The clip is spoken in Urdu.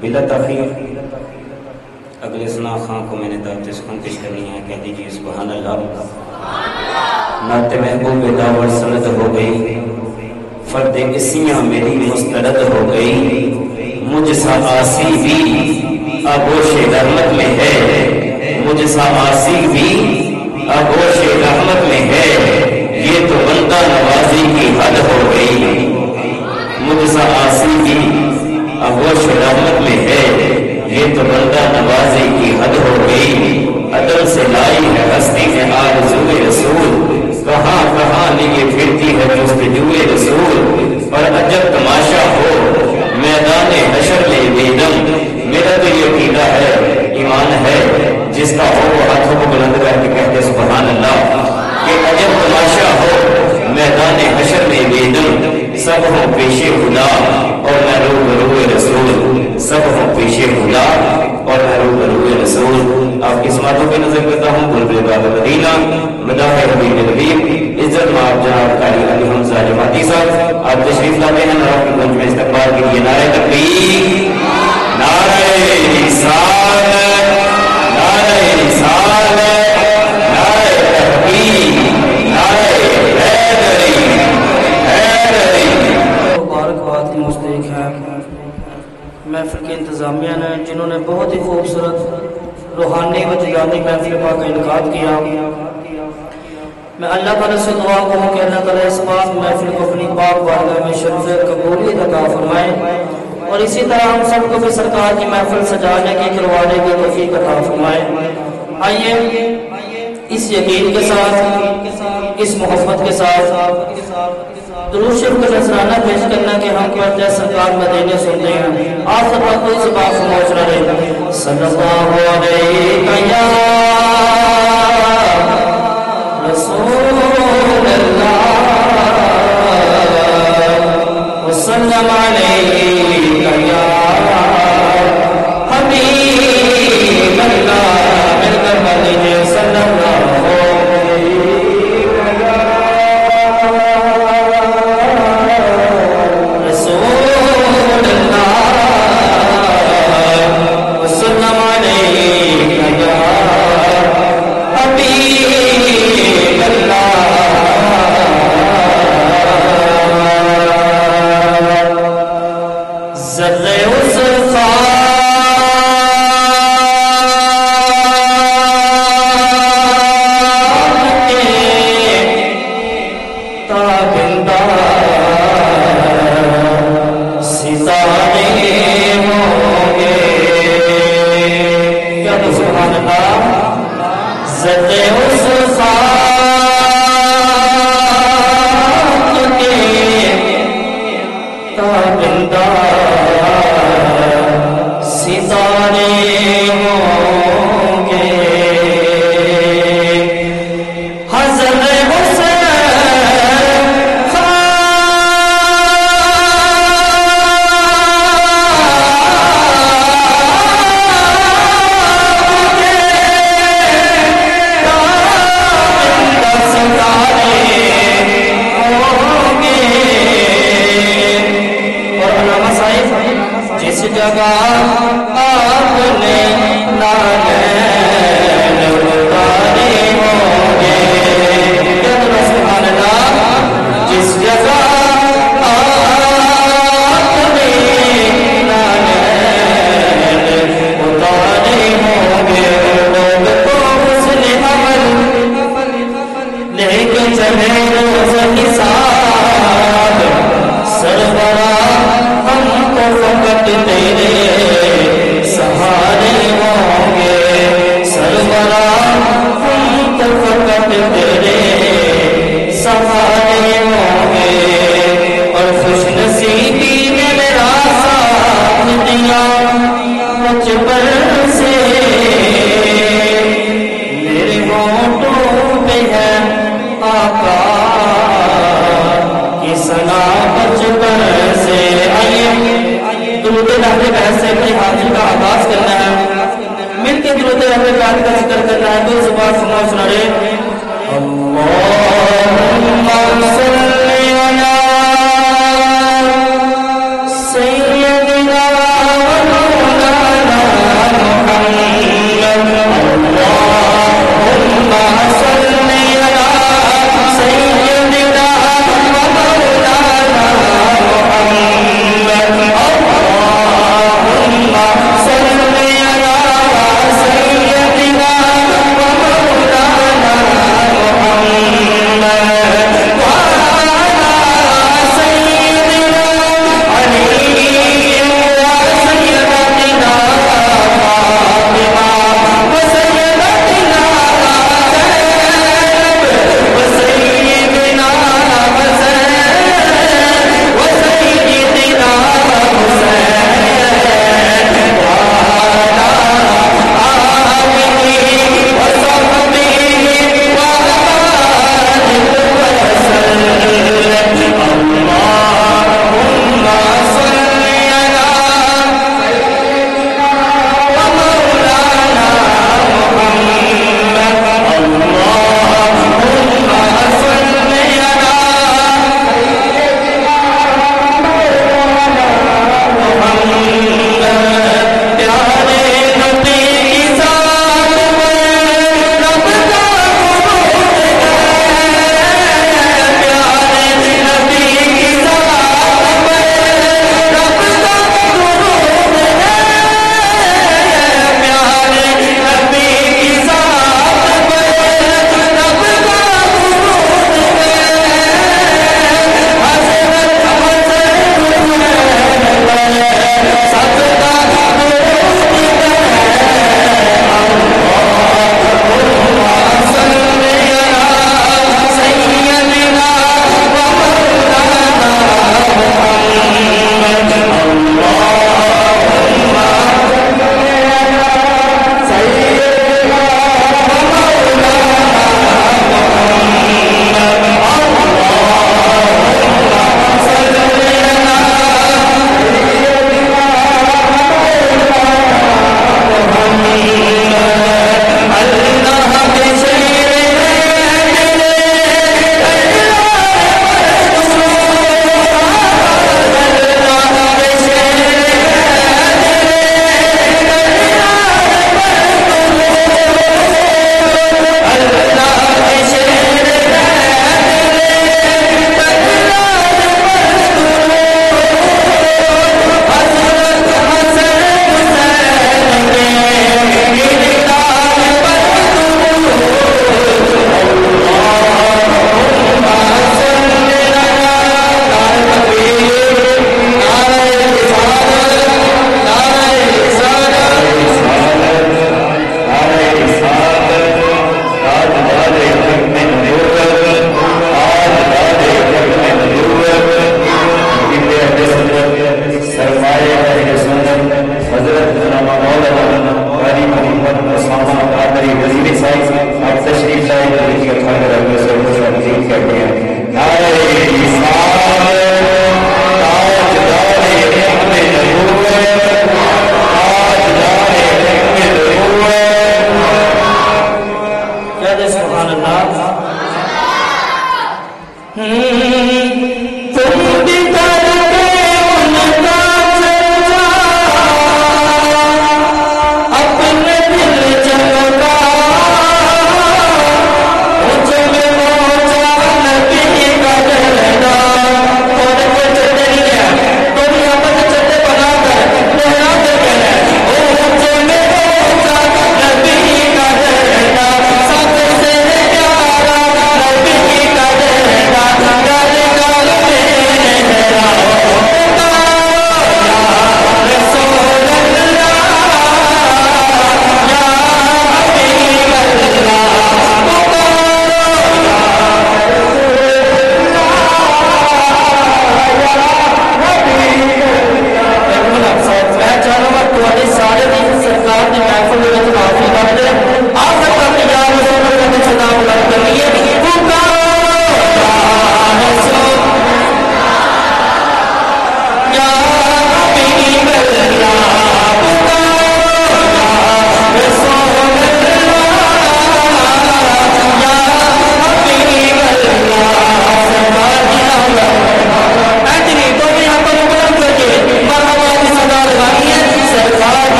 بلا تاخیر اگلے ثنا خان کو میں نے دعوت سخن پیش کرنی ہے، کہہ دیجیے سبحان اللہ۔ نعت محبوب دعوت سند ہو گئی، فرد اسیاں میری مسترد ہو گئی، مجھ سا آسی بھی آغوش رحمت میں ہے، مجھ سا آسی بھی آغوش رحمت میں ہے، یہ تو بندہ نوازی کی حد ہو گئی، مجھ سا آسی بھی آغوش رحمت میں ہے، یہ تو بندہ نوازی کی حد ہو گئی، عدل سے لائی ہے ہستی ہے آرزوئے رسول، کہاں کہاں لیے پھرتی ہے جستجوئے رسول، اور عجب تماشا ہو میدان حشر میں بیدم، میرا تو یہ عقیدہ ہے ایمان ہے جس کا ہو وہ ہاتھوں کو بلند کر کے کہتے سبحان اللہ، کہ عجب تماشا ہو میدان حشر میں بیدم، سب ہوں پیش خدا اور میں روبروئے رسول، سب ہوں پیش خدا اور میں روبروئے رسول۔ آپ کی سماعتوں پہ نظر کرتا ہوں بلبل باب مدینہ مداح حبیب الحبیب عزت مآب جناب قاری علی حمزہ جماعتی صاحب، آپ تشریف لاتے ہیں اور آپ کی گنج میں استقبال کے لیے نعرہ تکبیر، نعرہ رسالت، نعرہ رسالت، نعرہ تحقیق، نعرہ حیدری، حیدری۔ مبارکباد کی مستحق ہیں محفل کی انتظامیہ نے، جنہوں نے بہت ہی خوبصورت روحانی و جدانی محفل پاک کا انعقاد کیا۔ میں اللہ تعالیٰ سے دعا کروں کہ اللہ تعالیٰ اس پاک محفل کو اپنی پاک بارگاہ میں شرف قبولیت عطا فرمائے، اور اسی طرح ہم سب کو بھی سرکار کی محفل سجانے کی کروانے کی توفیق عطا فرمائے۔ آئیے اس یقین کے ساتھ، اس محبت کے ساتھ درود شریف کا نذرانہ پیش کرنا کہ ہم پڑھتے ہیں سرکار مدینے سنتے ہیں، آپ سب کوئی زبان خاموش رہے۔ صلی اللہ علیہ یا رسول اللہ وسلم علیہ یا حبیب اللہ، مل کر مدینے صلی اللہ مل کے درود رب کا ذکر کرنا ہے، دو زبان سنا سنا رہے